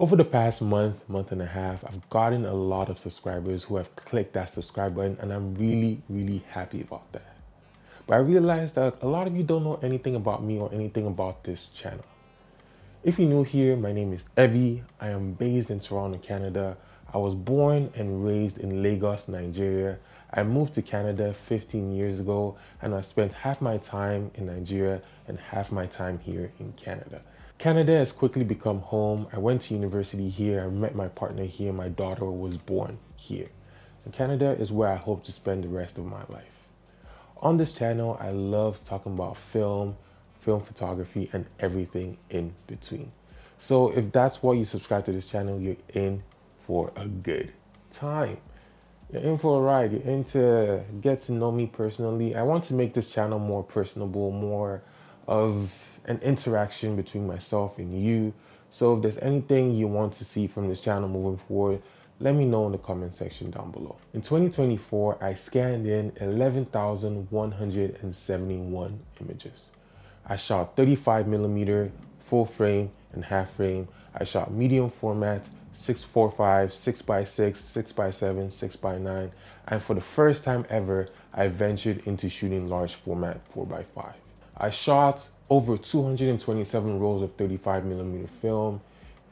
Over the past month and a half, I've gotten a lot of subscribers who have clicked that subscribe button, and I'm really happy about that. But I realized that a lot of you don't know anything about me or anything about this channel. If you're new here, my name is Evie. I am based in Toronto, Canada. I was born and raised in Lagos, Nigeria. I moved to Canada 15 years ago, and I spent half my time in Nigeria and half my time here in Canada. Canada has quickly become home. I went to university here. I met my partner here. My daughter was born here. And Canada is where I hope to spend the rest of my life. On this channel, I love talking about film photography, and everything in between. So if that's why you subscribe to this channel, you're in for a good time. You're in for a ride. You're in to get to know me personally. I want to make this channel more personable, more of an interaction between myself and you. So if there's anything you want to see from this channel moving forward, let me know in the comment section down below. In 2024, I scanned in 11,171 images. I shot 35mm, full frame and half frame. I shot medium format, 645, 6x6, 6x7, 6x9, and for the first time ever, I ventured into shooting large format 4x5. I shot over 227 rolls of 35mm film,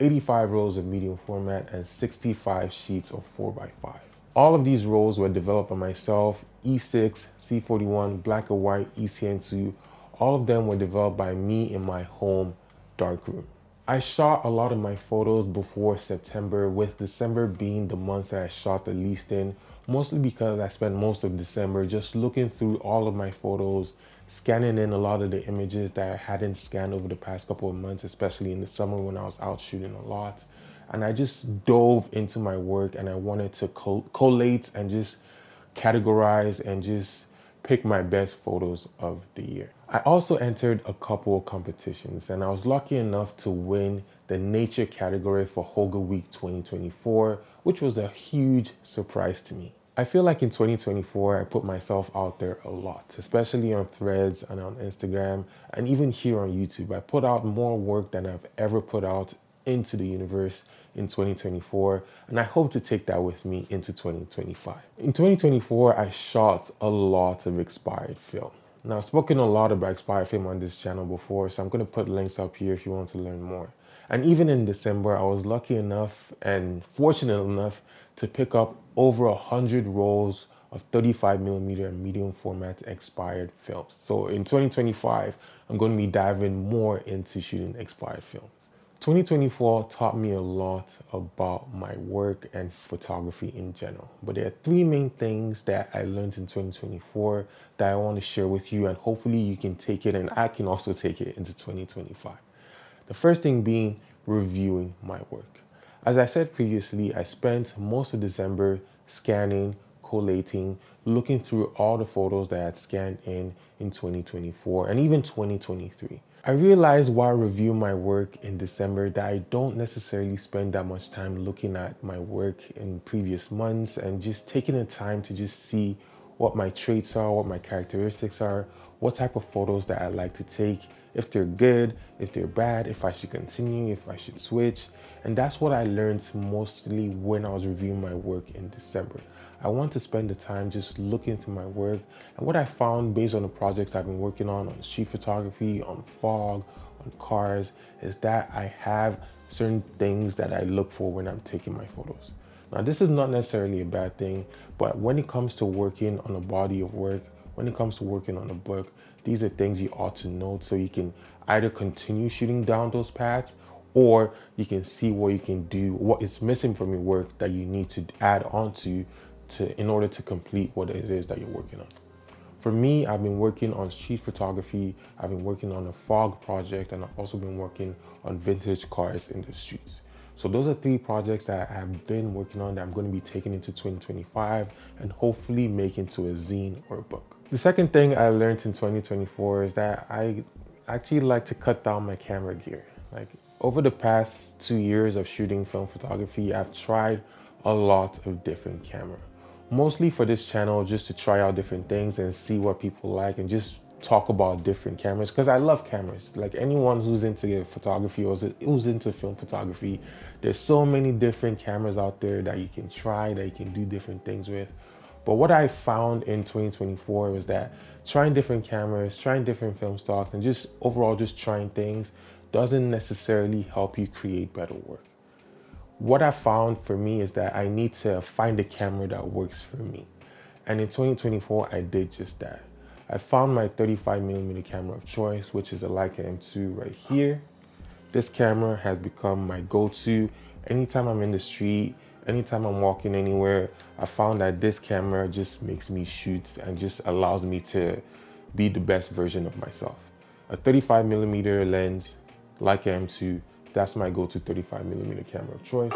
85 rolls of medium format, and 65 sheets of 4x5. All of these rolls were developed by myself, E6, C41, black and white, ECN2. All of them were developed by me in my home darkroom. I shot a lot of my photos before September, with December being the month that I shot the least in, mostly because I spent most of December just looking through all of my photos, scanning in a lot of the images that I hadn't scanned over the past couple of months, especially in the summer when I was out shooting a lot. And I just dove into my work, and I wanted to collate and just categorize and just pick my best photos of the year. I also entered a couple of competitions, and I was lucky enough to win the nature category for Hoga Week 2024, which was a huge surprise to me. I feel like in 2024, I put myself out there a lot, especially on Threads and on Instagram, and even here on YouTube. I put out more work than I've ever put out into the universe in 2024, and I hope to take that with me into 2025. In 2024, I shot a lot of expired film. Now, I've spoken a lot about expired film on this channel before, so I'm going to put links up here if you want to learn more. And even in December, I was lucky enough and fortunate enough to pick up over 100 rolls of 35mm and medium format expired films. So in 2025, I'm going to be diving more into shooting expired films. 2024 taught me a lot about my work and photography in general. But there are three main things that I learned in 2024 that I want to share with you, and hopefully you can take it and I can also take it into 2025. The first thing being reviewing my work. As I said previously, I spent most of December scanning, collating, looking through all the photos that I had scanned in 2024 and even 2023. I realized while reviewing my work in December that I don't necessarily spend that much time looking at my work in previous months and just taking the time to just see what my traits are, what my characteristics are, what type of photos that I like to take, if they're good, if they're bad, if I should continue, if I should switch. And that's what I learned mostly when I was reviewing my work in December. I want to spend the time just looking through my work, and what I found based on the projects I've been working on street photography, on fog, on cars, is that I have certain things that I look for when I'm taking my photos. Now, this is not necessarily a bad thing, but when it comes to working on a body of work, when it comes to working on a book, these are things you ought to note so you can either continue shooting down those paths, or you can see what you can do, what is missing from your work that you need to add on to in order to complete what it is that you're working on. For me, I've been working on street photography, I've been working on a fog project, and I've also been working on vintage cars in the streets. So those are three projects that I have been working on that I'm going to be taking into 2025 and hopefully make into a zine or a book. The second thing I learned in 2024 is that I actually like to cut down my camera gear. Like, over the past 2 years of shooting film photography, I've tried a lot of different cameras. Mostly for this channel, just to try out different things and see what people like and just talk about different cameras because I love cameras. Like anyone who's into photography or who's into film photography, there's so many different cameras out there that you can try, that you can do different things with. But what I found in 2024 was that trying different cameras, trying different film stocks, and just overall just trying things doesn't necessarily help you create better work. What I found for me is that I need to find a camera that works for me. And in 2024, I did just that. I found my 35mm camera of choice, which is a Leica M2 right here. This camera has become my go-to anytime I'm in the street, anytime I'm walking anywhere. I found that this camera just makes me shoot and just allows me to be the best version of myself. A 35mm lens, Leica M2, that's my go-to 35mm camera of choice.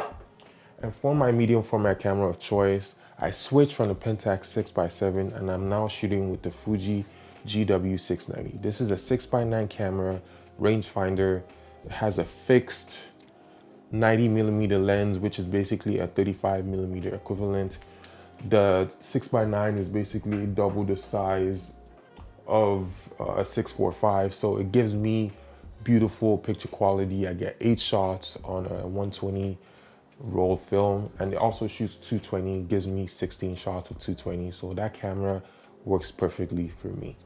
And for my medium format camera of choice, I switched from the Pentax 6x7 and I'm now shooting with the Fuji GW690. This is a 6x9 camera, rangefinder. It has a fixed 90mm lens, which is basically a 35mm equivalent. The 6x9 is basically double the size of a 645, so it gives me beautiful picture quality. I get 8 shots on a 120 roll film, and it also shoots 220, gives me 16 shots of 220, so that camera works perfectly for me.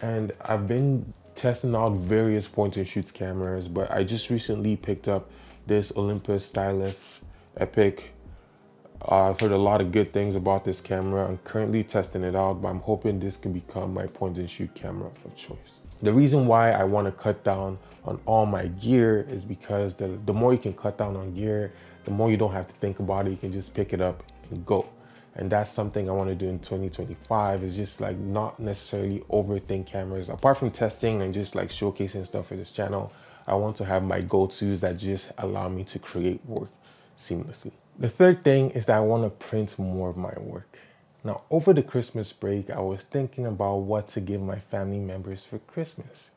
And I've been testing out various point and shoots cameras, but I just recently picked up this Olympus Stylus Epic. I've heard a lot of good things about this camera. I'm currently testing it out, but I'm hoping this can become my point and shoot camera of choice. The reason why I want to cut down on all my gear is because the more you can cut down on gear, the more you don't have to think about it. You can just pick it up and go. And that's something I want to do in 2025, is just like not necessarily overthink cameras. Apart from testing and just like showcasing stuff for this channel, I want to have my go-tos that just allow me to create work seamlessly. The third thing is that I want to print more of my work. Now, over the Christmas break, I was thinking about what to give my family members for Christmas.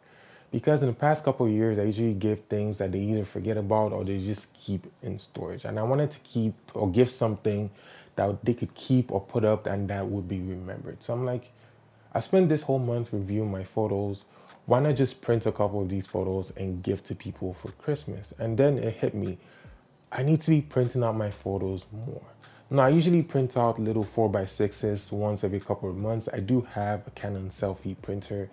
Because in the past couple of years, I usually give things that they either forget about or they just keep in storage. And I wanted to keep or give something that they could keep or put up and that would be remembered. So I'm like, I spent this whole month reviewing my photos. Why not just print a couple of these photos and give to people for Christmas? And then it hit me. I need to be printing out my photos more. Now, I usually print out little 4x6s once every couple of months. I do have a Canon selfie printer,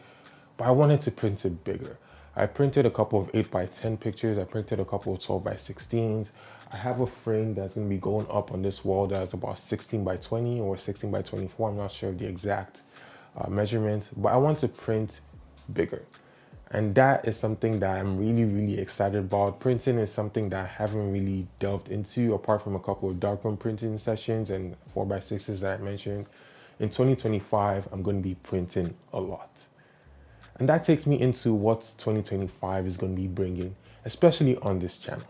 but I wanted to print it bigger. I printed a couple of 8x10 pictures. I printed a couple of 12x16s. I have a frame that's gonna be going up on this wall that's about 16x20 or 16x24. I'm not sure of the exact measurement, but I want to print bigger. And that is something that I'm really, really excited about. Printing is something that I haven't really delved into, apart from a couple of darkroom printing sessions and 4x6s that I mentioned. In 2025, I'm going to be printing a lot. And that takes me into what 2025 is going to be bringing, especially on this channel.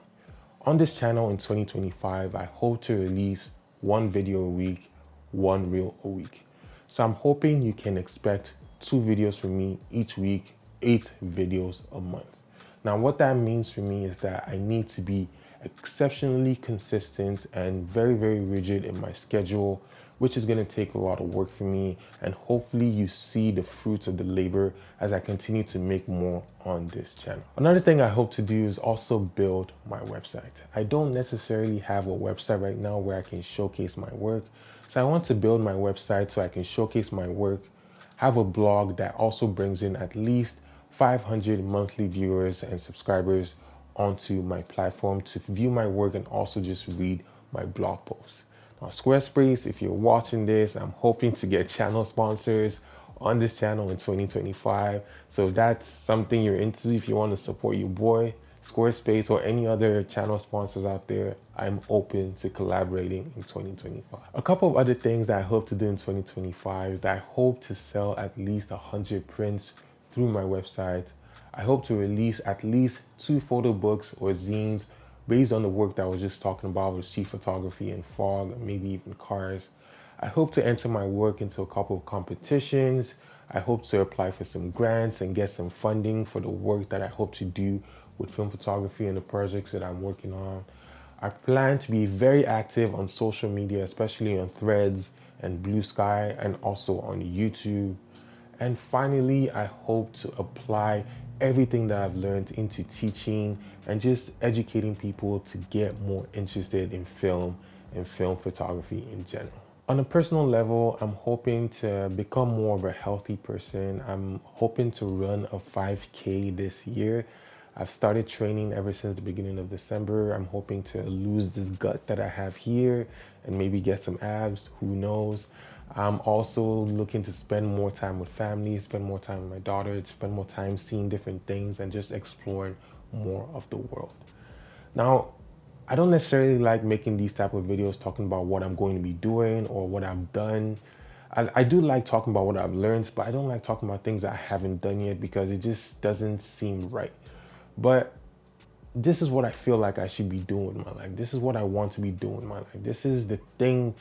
On this channel in 2025, I hope to release one video a week, one reel a week. So I'm hoping you can expect 2 videos from me each week, 8 videos a month. Now, what that means for me is that I need to be exceptionally consistent and very, very rigid in my schedule, which is going to take a lot of work for me. And hopefully you see the fruits of the labor as I continue to make more on this channel. Another thing I hope to do is also build my website. I don't necessarily have a website right now where I can showcase my work. So I want to build my website so I can showcase my work, have a blog that also brings in at least 500 monthly viewers and subscribers onto my platform to view my work and also just read my blog posts. Now, Squarespace, if you're watching this, I'm hoping to get channel sponsors on this channel in 2025. So if that's something you're into, if you want to support your boy, Squarespace, or any other channel sponsors out there, I'm open to collaborating in 2025. A couple of other things that I hope to do in 2025 is that I hope to sell at least 100 prints through my website. I hope to release at least 2 photo books or zines based on the work that I was just talking about with street photography and fog, maybe even cars. I hope to enter my work into a couple of competitions. I hope to apply for some grants and get some funding for the work that I hope to do with film photography and the projects that I'm working on. I plan to be very active on social media, especially on Threads and Blue Sky, and also on YouTube. And finally, I hope to apply everything that I've learned into teaching and just educating people to get more interested in film and film photography in general. On a personal level, I'm hoping to become more of a healthy person. I'm hoping to run a 5K this year. I've started training ever since the beginning of December. I'm hoping to lose this gut that I have here and maybe get some abs, who knows. I'm also looking to spend more time with family, spend more time with my daughter, spend more time seeing different things and just exploring more of the world. Now, I don't necessarily like making these type of videos talking about what I'm going to be doing or what I've done. I do like talking about what I've learned, but I don't like talking about things that I haven't done yet because it just doesn't seem right. But this is what I feel like I should be doing in my life. This is what I want to be doing in my life. This is the thing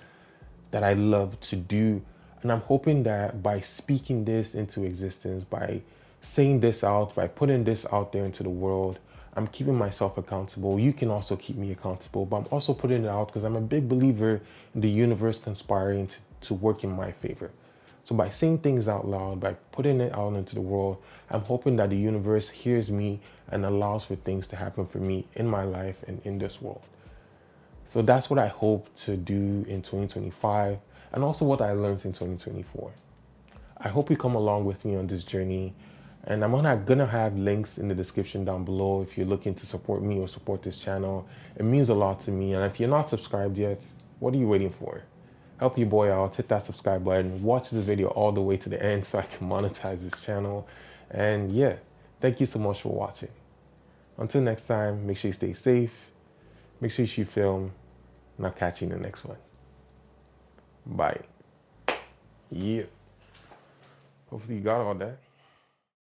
that I love to do. And I'm hoping that by speaking this into existence, by saying this out, by putting this out there into the world, I'm keeping myself accountable. You can also keep me accountable, but I'm also putting it out because I'm a big believer in the universe conspiring to work in my favor. So by saying things out loud, by putting it out into the world, I'm hoping that the universe hears me and allows for things to happen for me in my life and in this world. So that's what I hope to do in 2025 and also what I learned in 2024. I hope you come along with me on this journey, and I'm gonna have links in the description down below if you're looking to support me or support this channel. It means a lot to me, and if you're not subscribed yet, what are you waiting for? Help your boy out, hit that subscribe button, watch this video all the way to the end so I can monetize this channel. And yeah, thank you so much for watching. Until next time, make sure you stay safe, make sure you shoot film, and I'll catch you in the next one. Bye. Yeah. Hopefully you got all that.